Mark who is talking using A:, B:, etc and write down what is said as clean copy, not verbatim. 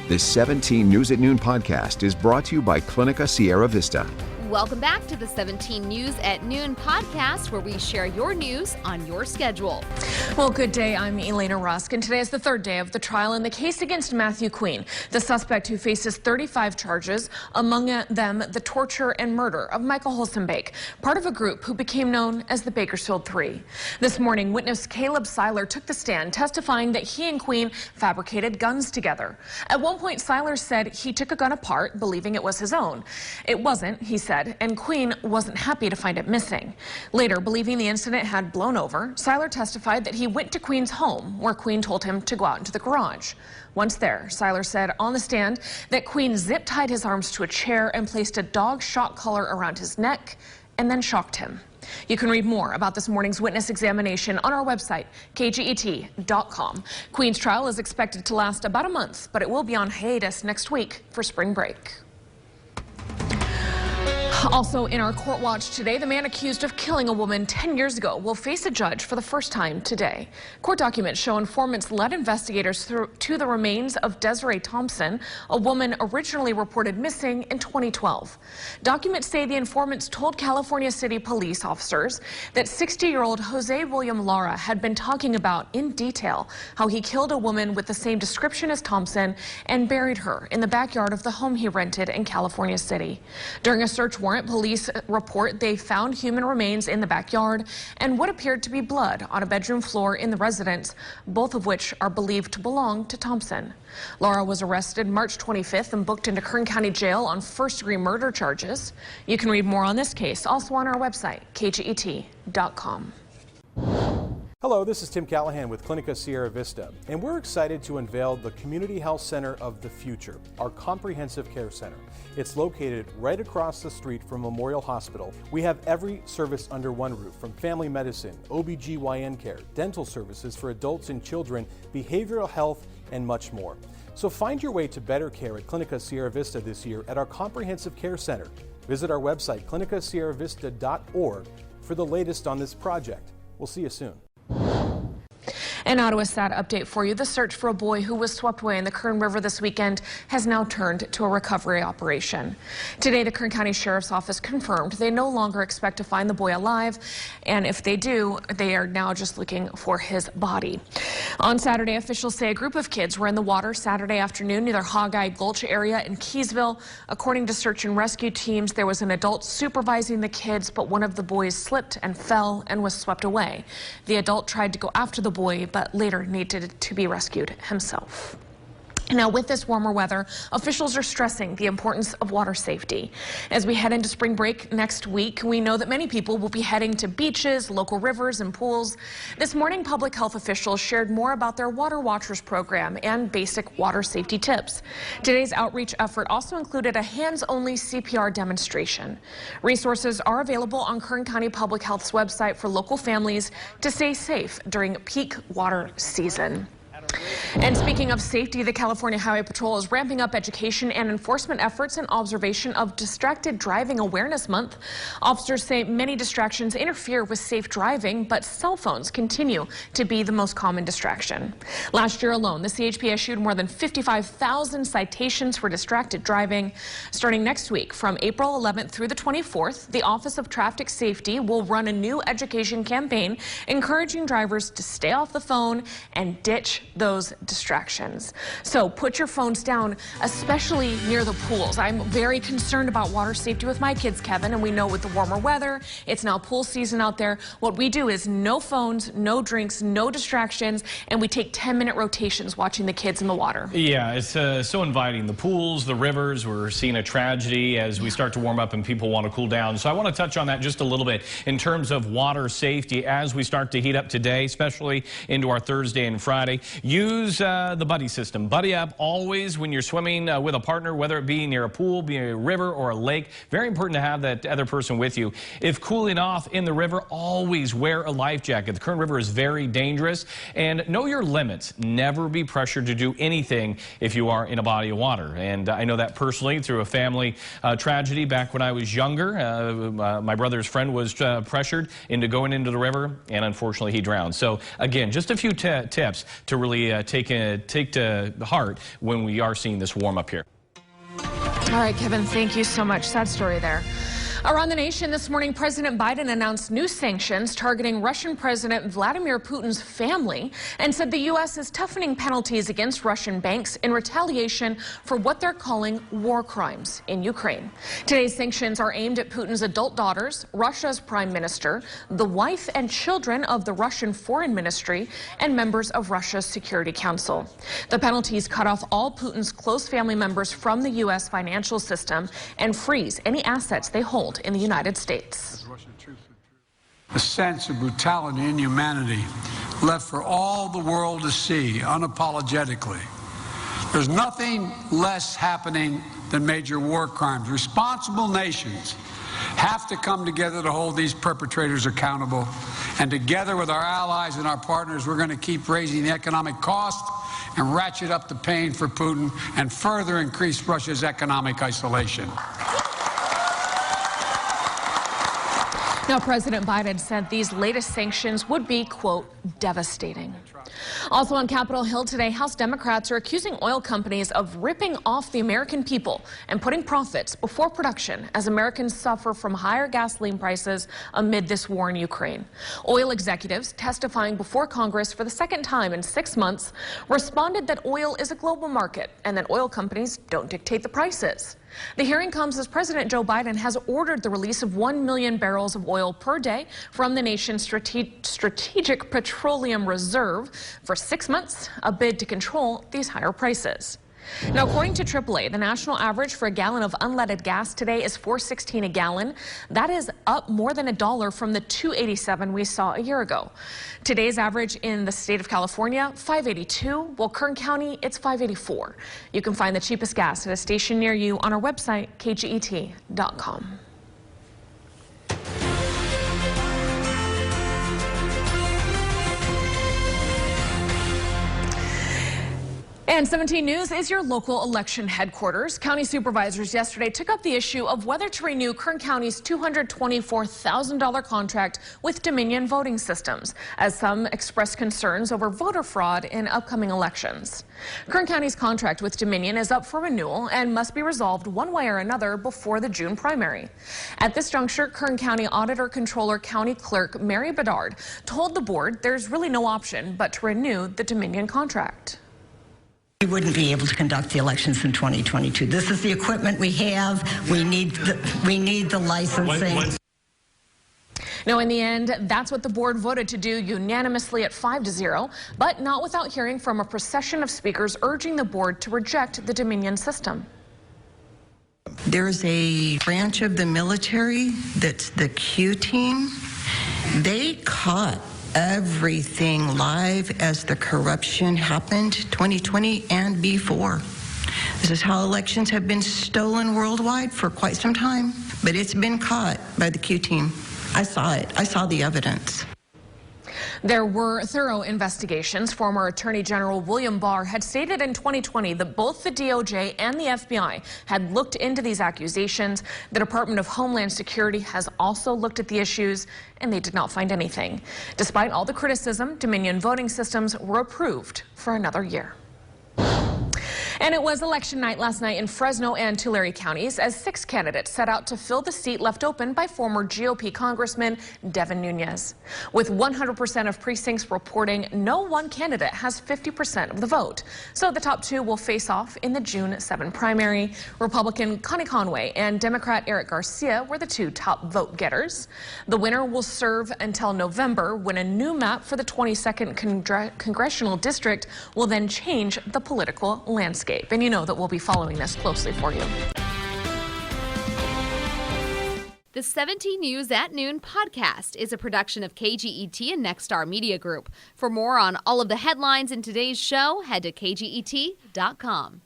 A: This 17 News at Noon podcast is brought to you by Clinica Sierra Vista.
B: Welcome back to the 17 News at Noon podcast, where we share your news on your schedule.
C: Well, good day. I'm Elena Rusk, and today is the third day of the trial in the case against Matthew Queen, the suspect who faces 35 charges, among them the torture and murder of Michael Holzenbeek, part of a group who became known as the Bakersfield Three. This morning, witness Caleb Seiler took the stand, testifying that he and Queen fabricated guns together. At one point, Seiler said he took a gun apart, believing it was his own. It wasn't, he said, and Queen wasn't happy to find it missing. Later, believing the incident had blown over, Seiler testified that he went to Queen's home, where Queen told him to go out into the garage. Once there, Seiler said on the stand that Queen zip-tied his arms to a chair and placed a dog shock collar around his neck and then shocked him. You can read more about this morning's witness examination on our website, kget.com. Queen's trial is expected to last about a month, but it will be on hiatus next week for spring break. Also in our court watch today, the man accused of killing a woman 10 years ago will face a judge for the first time today. Court documents show informants led investigators to the remains of Desiree Thompson, a woman originally reported missing in 2012. Documents say the informants told California City police officers that 60-year-old Jose William Lara had been talking about in detail how he killed a woman with the same description as Thompson and buried her in the backyard of the home he rented in California City. During a search warrant, police report they found human remains in the backyard and what appeared to be blood on a bedroom floor in the residence, both of which are believed to belong to Thompson. Laura was arrested March 25th and booked into Kern County Jail on first-degree murder charges. You can read more on this case also on our website, kget.com.
D: Hello, this is Tim Callahan with Clinica Sierra Vista, and we're excited to unveil the Community Health Center of the Future, our comprehensive care center. It's located right across the street from Memorial Hospital. We have every service under one roof, from family medicine, OB/GYN care, dental services for adults and children, behavioral health, and much more. So find your way to better care at Clinica Sierra Vista this year at our comprehensive care center. Visit our website, clinicasierravista.org, for the latest on this project. We'll see you soon.
C: And now to a sad update for you. The search for a boy who was swept away in the Kern River this weekend has now turned to a recovery operation. Today, the Kern County Sheriff's Office confirmed they no longer expect to find the boy alive, and if they do, they are now just looking for his body. On Saturday, officials say a group of kids were in the water Saturday afternoon near the Hogeye Gulch area in Keysville. According to search and rescue teams, there was an adult supervising the kids, but one of the boys slipped and fell and was swept away. The adult tried to go after the boy, but later needed to be rescued himself. Now, with this warmer weather, officials are stressing the importance of water safety. As we head into spring break next week, we know that many people will be heading to beaches, local rivers, and pools. This morning, public health officials shared more about their Water Watchers program and basic water safety tips. Today's outreach effort also included a hands-only CPR demonstration. Resources are available on Kern County Public Health's website for local families to stay safe during peak water season. And speaking of safety, the California Highway Patrol is ramping up education and enforcement efforts in observation of Distracted Driving Awareness Month. Officers say many distractions interfere with safe driving, but cell phones continue to be the most common distraction. Last year alone, the CHP issued more than 55,000 citations for distracted driving. Starting next week, from April 11th through the 24th, the Office of Traffic Safety will run a new education campaign encouraging drivers to stay off the phone and ditch those distractions. So put your phones down, especially near the pools. I'm very concerned about water safety with my kids, Kevin, and we know with the warmer weather, it's now pool season out there. What we do is no phones, no drinks, no distractions, and we take 10-minute rotations watching the kids in the water.
E: Yeah, it's so inviting. The pools, the rivers, we're seeing a tragedy as we start to warm up and people want to cool down. So I want to touch on that just a little bit in terms of water safety as we start to heat up today, especially into our Thursday and Friday. Use the Buddy system. Buddy up always when you're swimming with a partner, whether it be near a pool, be a river, or a lake. Very important to have that other person with you. If cooling off in the river, always wear a life jacket. The Kern River is very dangerous, and know your limits. Never be pressured to do anything if you are in a body of water. And I know that personally through a family tragedy back when I was younger. My brother's friend was pressured into going into the river, and unfortunately he drowned. So again, just a few tips to really take take to heart when we are seeing this warm up here.
C: All right, Kevin, thank you so much. Sad story there. Around the nation this morning, President Biden announced new sanctions targeting Russian President Vladimir Putin's family and said the U.S. is toughening penalties against Russian banks in retaliation for what they're calling war crimes in Ukraine. Today's sanctions are aimed at Putin's adult daughters, Russia's prime minister, the wife and children of the Russian Foreign Ministry, and members of Russia's Security Council. The penalties cut off all Putin's close family members from the U.S. financial system and freeze any assets they hold in the United States.
F: A sense of brutality and inhumanity left for all the world to see unapologetically. There's nothing less happening than major war crimes. Responsible nations have to come together to hold these perpetrators accountable. And together with our allies and our partners, we're going to keep raising the economic cost and ratchet up the pain for Putin and further increase Russia's economic isolation.
C: Now, President Biden said these latest sanctions would be, quote, devastating. Also on Capitol Hill today, House Democrats are accusing oil companies of ripping off the American people and putting profits before production as Americans suffer from higher gasoline prices amid this war in Ukraine. Oil executives testifying before Congress for the second time in 6 months responded that oil is a global market and that oil companies don't dictate the prices. The hearing comes as President Joe Biden has ordered the release of 1 million barrels of oil per day from the nation's strategic petroleum reserve for 6 months, a bid to control these higher prices. Now, according to AAA, the national average for a gallon of unleaded gas today is $4.16 a gallon. That is up more than $1 from the $2.87 we saw a year ago. Today's average in the state of California, $5.82. While Kern County, it's $5.84. You can find the cheapest gas at a station near you on our website, kget.com. And 17 News is your local election headquarters. County supervisors yesterday took up the issue of whether to renew Kern County's $224,000 contract with Dominion Voting Systems, as some expressed concerns over voter fraud in upcoming elections. Kern County's contract with Dominion is up for renewal and must be resolved one way or another before the June primary. At this juncture, Kern County Auditor Controller County Clerk Mary Bedard told the board there's really no option but to renew the Dominion contract.
G: We wouldn't be able to conduct the elections in 2022. This is the equipment we have. We need the licensing.
C: Now, in the end, that's what the board voted to do unanimously at 5-0, but not without hearing from a procession of speakers urging the board to reject the Dominion system.
G: There's a branch of the military that's the Q team. They caught everything live as the corruption happened 2020 and before. This is how elections have been stolen worldwide for quite some time, but it's been caught by the Q team. I saw it. I saw the evidence.
C: There were thorough investigations. Former Attorney General William Barr had stated in 2020 that both the DOJ and the FBI had looked into these accusations. The Department of Homeland Security has also looked at the issues, and they did not find anything. Despite all the criticism, Dominion Voting Systems were approved for another year. And it was election night last night in Fresno and Tulare counties as 6 candidates set out to fill the seat left open by former GOP Congressman Devin Nunes. With 100% of precincts reporting, no one candidate has 50% of the vote. So the top 2 will face off in the June 7 primary. Republican Connie Conway and Democrat Eric Garcia were the 2 top vote getters. The winner will serve until November, when a new map for the 22nd congressional district will then change the political landscape. And you know that we'll be following this closely for you.
B: The 17 News at Noon podcast is a production of KGET and Nexstar Media Group. For more on all of the headlines in today's show, head to kget.com.